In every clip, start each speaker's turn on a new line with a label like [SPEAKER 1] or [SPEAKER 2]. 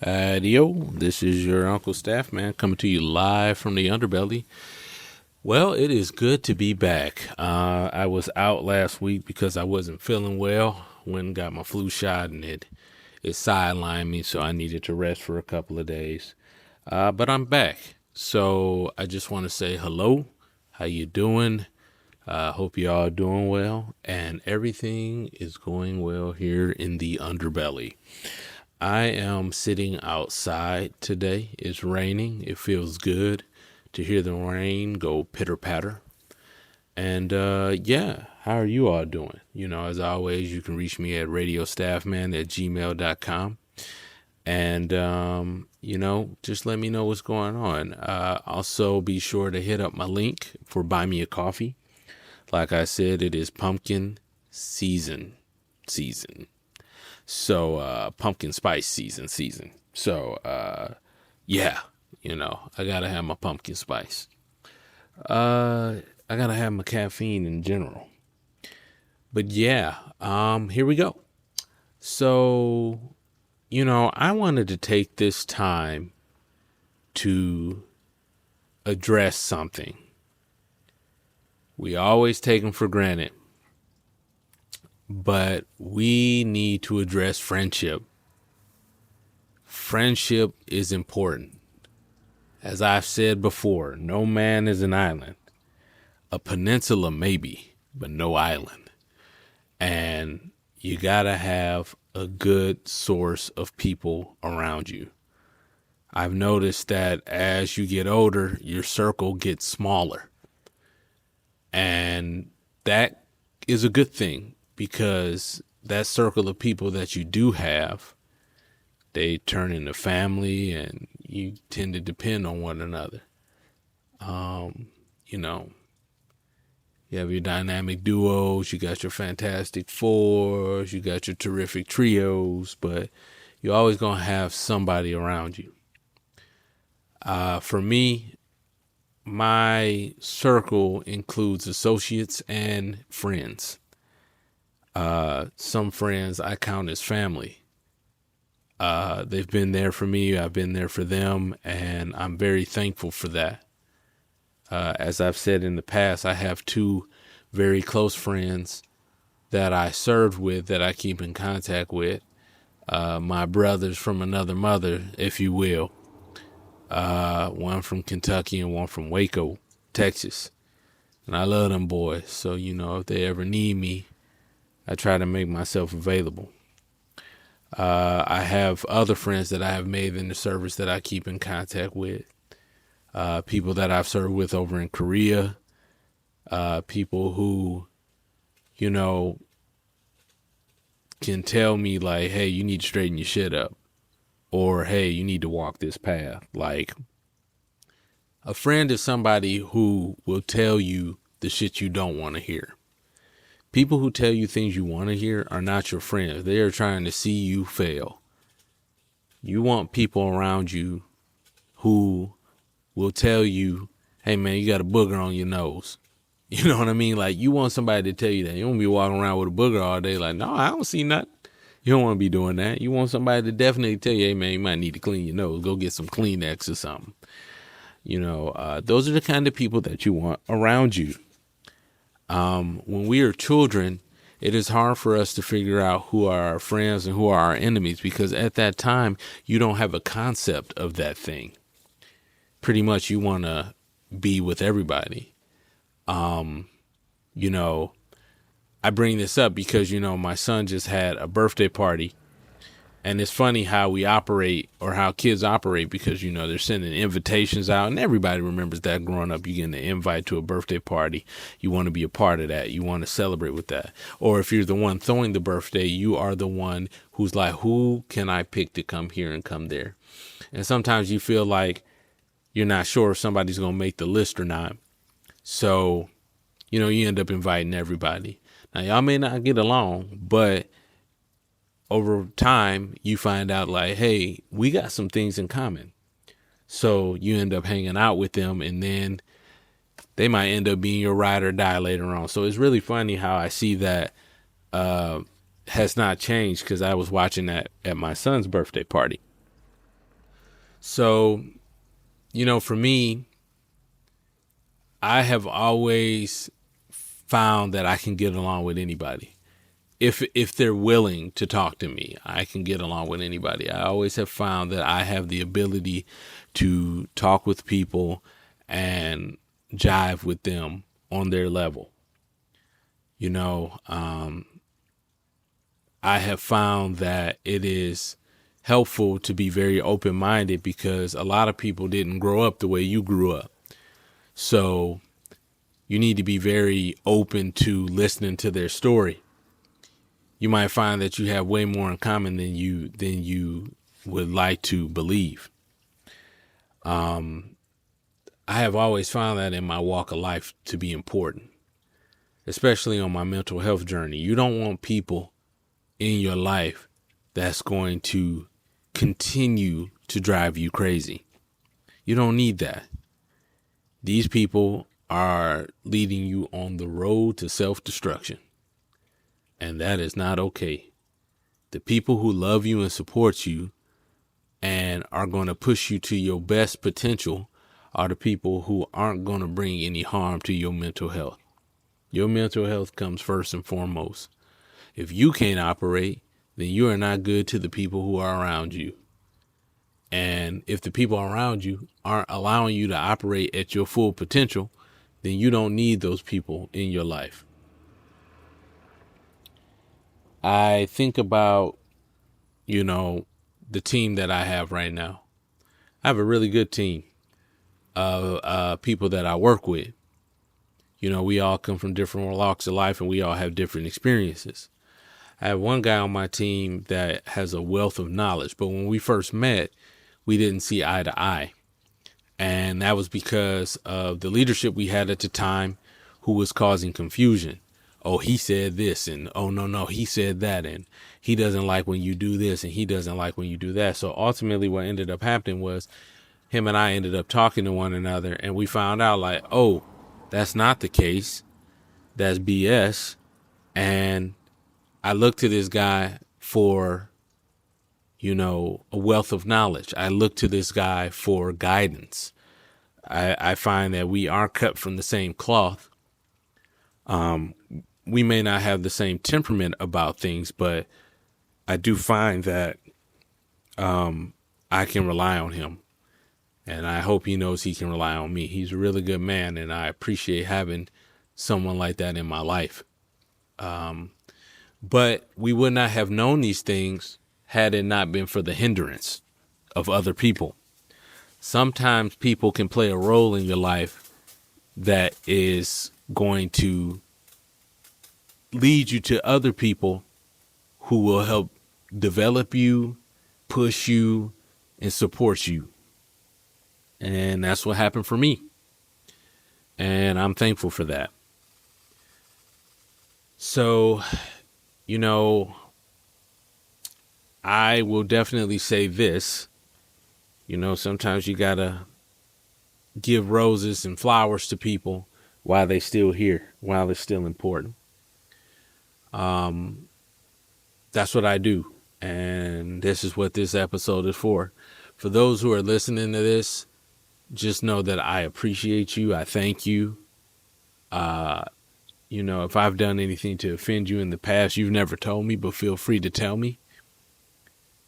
[SPEAKER 1] Yo, this is your Uncle Staff Man coming to you live from the underbelly. Well, it is good to be back. I was out last week because I wasn't feeling well. Went and got my flu shot and it sidelined me, so I needed to rest for a couple of days. But I'm back. So I just want to say hello. How you doing? Hope you all doing well and everything is going well here in the underbelly. I am sitting outside today. It's raining. It feels good to hear the rain go pitter patter. And yeah, how are you all doing? As always, you can reach me at radiostaffman@gmail.com. And, just let me know what's going on. Also, be sure to hit up my link for Buy Me a Coffee. Like I said, it is pumpkin season. So, pumpkin spice season. So, yeah, I gotta have my pumpkin spice. I gotta have my caffeine in general. But yeah, here we go. So, I wanted to take this time to address something. We always take them for granted, but we need to address friendship. Friendship is important. As I've said before, no man is an island. A peninsula maybe, but no island. And you gotta have a good source of people around you. I've noticed that as you get older, your circle gets smaller. And that is a good thing because that circle of people that you do have, they turn into family and you tend to depend on one another. You have your dynamic duos, you got your fantastic fours, you got your terrific trios, but you're always going to have somebody around you. For me, my circle includes associates and friends. Some friends I count as family. They've been there for me. I've been there for them, and I'm very thankful for that. As I've said in the past, I have two very close friends that I served with that I keep in contact with. My brothers from another mother, if you will. One from Kentucky and one from Waco, Texas. And I love them boys. So, if they ever need me, I try to make myself available. I have other friends that I have made in the service that I keep in contact with. People that I've served with over in Korea. People who, can tell me like, hey, you need to straighten your shit up. Or, hey, you need to walk this path. Like, a friend is somebody who will tell you the shit you don't want to hear. People who tell you things you want to hear are not your friends. They are trying to see you fail. You want people around you who will tell you, hey, man, you got a booger on your nose. You know what I mean? Like, you want somebody to tell you that. You don't be walking around with a booger all day like, no, I don't see nothing. You don't want to be doing that. You want somebody to definitely tell you, hey, man, you might need to clean your nose. Go get some Kleenex or something. Those are the kind of people that you want around you. When we are children, it is hard for us to figure out who are our friends and who are our enemies because at that time, you don't have a concept of that thing. Pretty much you want to be with everybody. I bring this up because, my son just had a birthday party and it's funny how we operate or how kids operate because, they're sending invitations out and everybody remembers that growing up, you get an invite to a birthday party. You want to be a part of that. You want to celebrate with that. Or if you're the one throwing the birthday, you are the one who's like, who can I pick to come here and come there? And sometimes you feel like you're not sure if somebody's going to make the list or not. So, you end up inviting everybody. Now, y'all may not get along, but over time, you find out like, hey, we got some things in common. So you end up hanging out with them and then they might end up being your ride or die later on. So it's really funny how I see that has not changed because I was watching that at my son's birthday party. So, for me, I have always found that I can get along with anybody. If they're willing to talk to me, I can get along with anybody. I always have found that I have the ability to talk with people and jive with them on their level. I have found that it is helpful to be very open-minded because a lot of people didn't grow up the way you grew up. So you need to be very open to listening to their story. You might find that you have way more in common than you would like to believe. I have always found that in my walk of life to be important, especially on my mental health journey. You don't want people in your life that's going to continue to drive you crazy. You don't need that. These people are leading you on the road to self-destruction, and that is not okay. The people who love you and support you and are going to push you to your best potential are the people who aren't going to bring any harm to your mental health. Your mental health comes first and foremost. If you can't operate, then you are not good to the people who are around you. And if the people around you aren't allowing you to operate at your full potential, then you don't need those people in your life. I think about, the team that I have right now. I have a really good team of people that I work with. We all come from different walks of life and we all have different experiences. I have one guy on my team that has a wealth of knowledge, but when we first met, we didn't see eye to eye. And that was because of the leadership we had at the time who was causing confusion. Oh, he said this, and oh, no, he said that, and he doesn't like when you do this, and he doesn't like when you do that. So ultimately what ended up happening was him and I ended up talking to one another, and we found out like, oh, that's not the case. That's BS. And I looked to this guy for, a wealth of knowledge. I look to this guy for guidance. I find that we are cut from the same cloth. We may not have the same temperament about things, but I do find that I can rely on him. And I hope he knows he can rely on me. He's a really good man, and I appreciate having someone like that in my life. But we would not have known these things had it not been for the hindrance of other people. Sometimes people can play a role in your life that is going to lead you to other people who will help develop you, push you, and support you. And that's what happened for me. And I'm thankful for that. So, I will definitely say this. Sometimes you gotta give roses and flowers to people while they're still here, while it's still important. That's what I do. And this is what this episode is for. For those who are listening to this, just know that I appreciate you. I thank you. If I've done anything to offend you in the past, you've never told me, but feel free to tell me.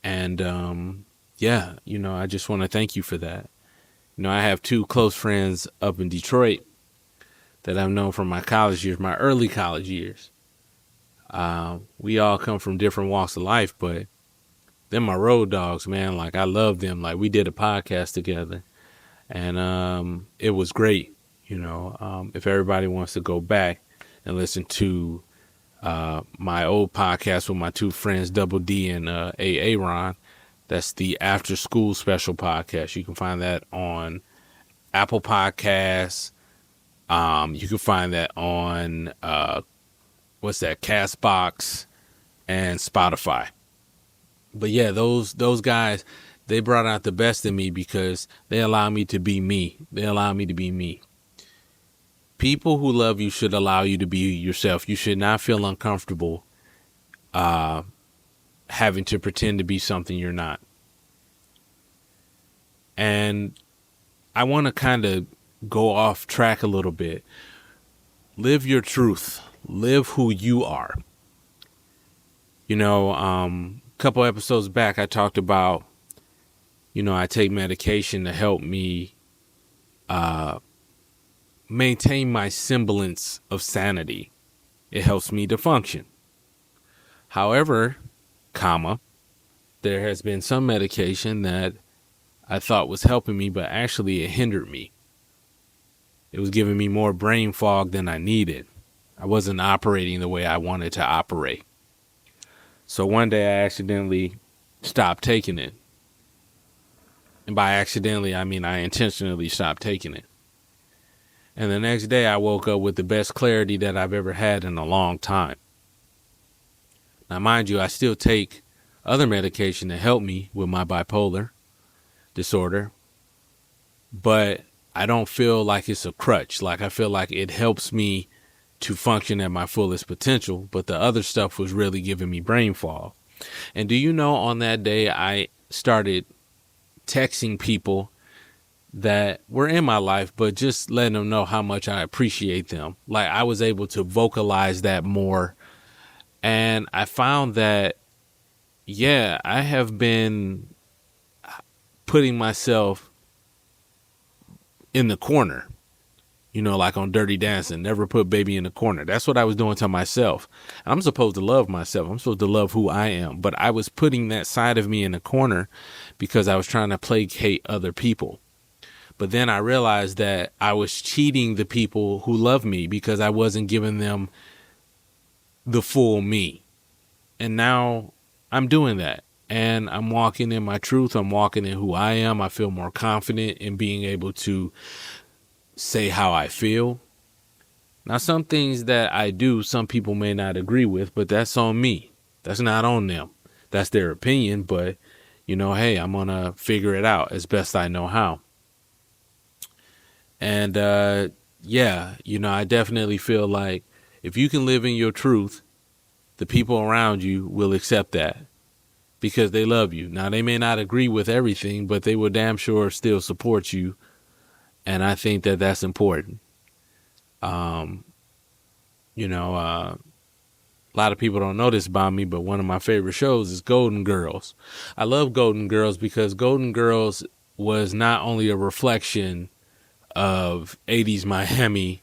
[SPEAKER 1] And, I just want to thank you for that. I have two close friends up in Detroit that I've known from my college years, my early college years. We all come from different walks of life, but they're my road dogs, man. Like, I love them. Like, we did a podcast together, and it was great. If everybody wants to go back and listen to my old podcast with my two friends, Double D and AA Ron, that's the After School Special podcast. You can find that on Apple Podcasts. You can find that on Castbox and Spotify. But yeah, those guys, they brought out the best in me because they allow me to be me. They allow me to be me. People who love you should allow you to be yourself. You should not feel uncomfortable having to pretend to be something you're not. And I want to kind of go off track a little bit. Live your truth. Live who you are. A couple episodes back, I talked about, I take medication to help me maintain my semblance of sanity. It helps me to function. However, there has been some medication that I thought was helping me, but actually it hindered me. It was giving me more brain fog than I needed. I wasn't operating the way I wanted to operate. So one day I accidentally stopped taking it. And by accidentally, I mean I intentionally stopped taking it. And the next day I woke up with the best clarity that I've ever had in a long time. Now, mind you, I still take other medication to help me with my bipolar disorder, but I don't feel like it's a crutch. Like, I feel like it helps me to function at my fullest potential, but the other stuff was really giving me brain fog. And do you know, on that day, I started texting people that were in my life, but just letting them know how much I appreciate them. Like, I was able to vocalize that more. And I found that, yeah, I have been putting myself in the corner, like on Dirty Dancing, never put baby in the corner. That's what I was doing to myself. I'm supposed to love myself. I'm supposed to love who I am. But I was putting that side of me in the corner because I was trying to placate other people. But then I realized that I was cheating the people who love me because I wasn't giving them the full me. And now I'm doing that. And I'm walking in my truth. I'm walking in who I am. I feel more confident in being able to say how I feel. Now, some things that I do, some people may not agree with, but that's on me. That's not on them. That's their opinion. But, hey, I'm going to figure it out as best I know how. And, I definitely feel like if you can live in your truth, the people around you will accept that because they love you. Now, they may not agree with everything, but they will damn sure still support you. And I think that that's important. A lot of people don't know this about me, but one of my favorite shows is Golden Girls. I love Golden Girls because Golden Girls was not only a reflection of 80s Miami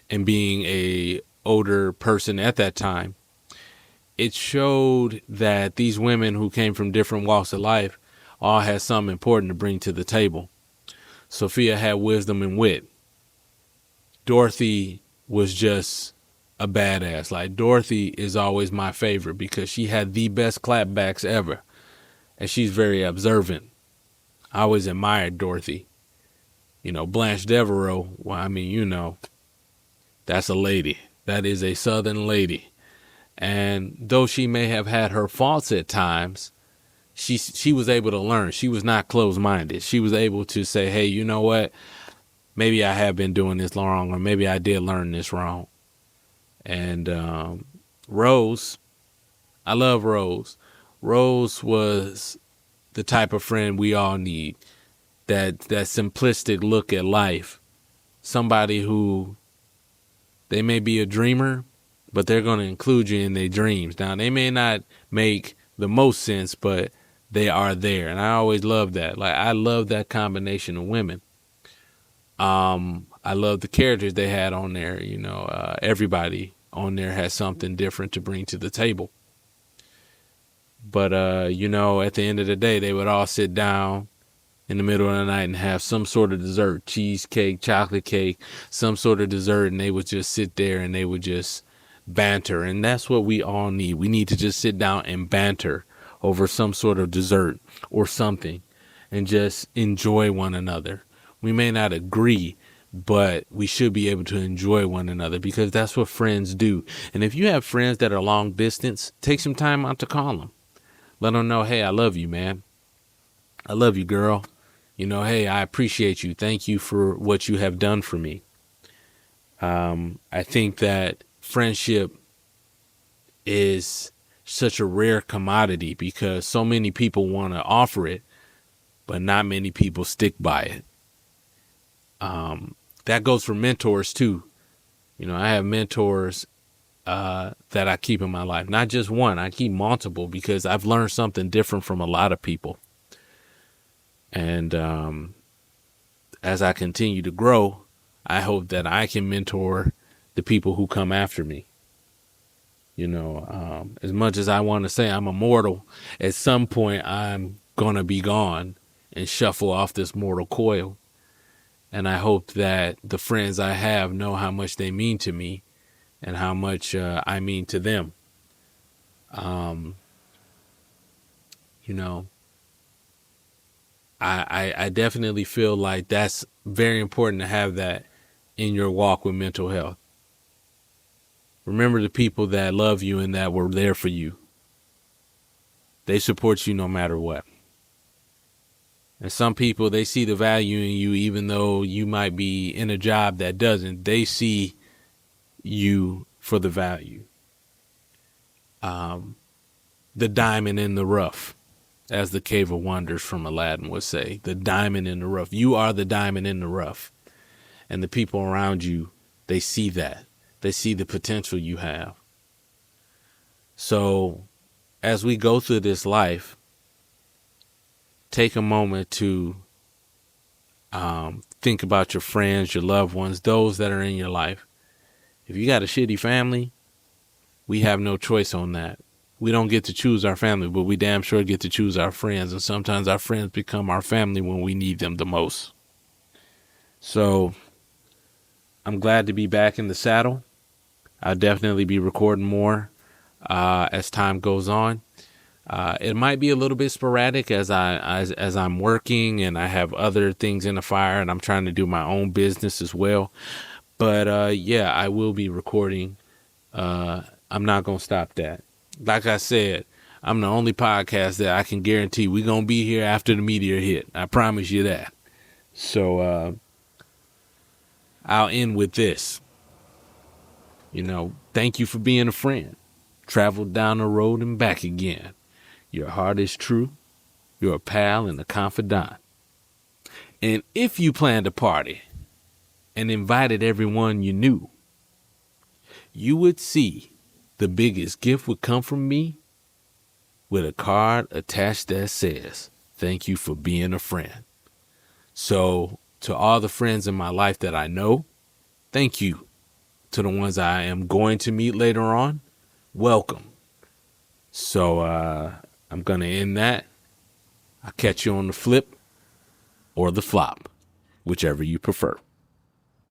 [SPEAKER 1] and being a older person at that time. It showed that these women who came from different walks of life all had something important to bring to the table. Sophia had wisdom and wit. Dorothy was just a badass. Like, Dorothy is always my favorite because she had the best clapbacks ever. And she's very observant. I always admired Dorothy. Blanche Devereaux, that's a lady. That is a Southern lady. And though she may have had her faults at times, she was able to learn. She was not closed-minded. She was able to say, hey, you know what? Maybe I have been doing this wrong, or maybe I did learn this wrong. And Rose, I love Rose. Rose was the type of friend we all need. That simplistic look at life. Somebody who, they may be a dreamer, but they're going to include you in their dreams. Now, they may not make the most sense, but they are there. And I always love that. Like, I love that combination of women. I love the characters they had on there. Everybody on there has something different to bring to the table. But, at the end of the day, they would all sit down in the middle of the night and have some sort of dessert, cheesecake, chocolate cake, some sort of dessert. And they would just sit there and they would just banter. And that's what we all need. We need to just sit down and banter over some sort of dessert or something and just enjoy one another. We may not agree, but we should be able to enjoy one another because that's what friends do. And if you have friends that are long distance, take some time out to call them. Let them know, hey, I love you, man. I love you, girl. Hey, I appreciate you. Thank you for what you have done for me. I think that friendship is such a rare commodity because so many people want to offer it, but not many people stick by it. That goes for mentors too. You know, I have mentors that I keep in my life. Not just one, I keep multiple because I've learned something different from a lot of people. And as I continue to grow, I hope that I can mentor the people who come after me. You know, as much as I want to say I'm immortal, at some point I'm going to be gone and shuffle off this mortal coil. And I hope that the friends I have know how much they mean to me and how much I mean to them. You know, I definitely feel like that's very important to have that in your walk with mental health. Remember the people that love you and that were there for you. They support you no matter what. And some people, they see the value in you even though you might be in a job that doesn't. They see you for the value. The diamond in the rough, as the Cave of Wonders from Aladdin would say. The diamond in the rough. You are the diamond in the rough. And the people around you, they see that. They see the potential you have. So as we go through this life, take a moment to think about your friends, your loved ones, those that are in your life. If you got a shitty family, we have no choice on that. We don't get to choose our family, but we damn sure get to choose our friends. And sometimes our friends become our family when we need them the most. So I'm glad to be back in the saddle. I'll definitely be recording more as time goes on. It might be a little bit sporadic as I'm working and I have other things in the fire and I'm trying to do my own business as well. But yeah, I will be recording. I'm not going to stop that. Like I said, I'm the only podcast that I can guarantee we're going to be here after the meteor hit. I promise you that. So I'll end with this. You know, thank you for being a friend. Traveled down the road and back again. Your heart is true. You're a pal and a confidant. And if you planned a party and invited everyone you knew, you would see the biggest gift would come from me with a card attached that says, "Thank you for being a friend." So to all the friends in my life that I know, thank you. To the ones I am going to meet later on, welcome. So I'm going to end that. I'll catch you on the flip or the flop, whichever you prefer.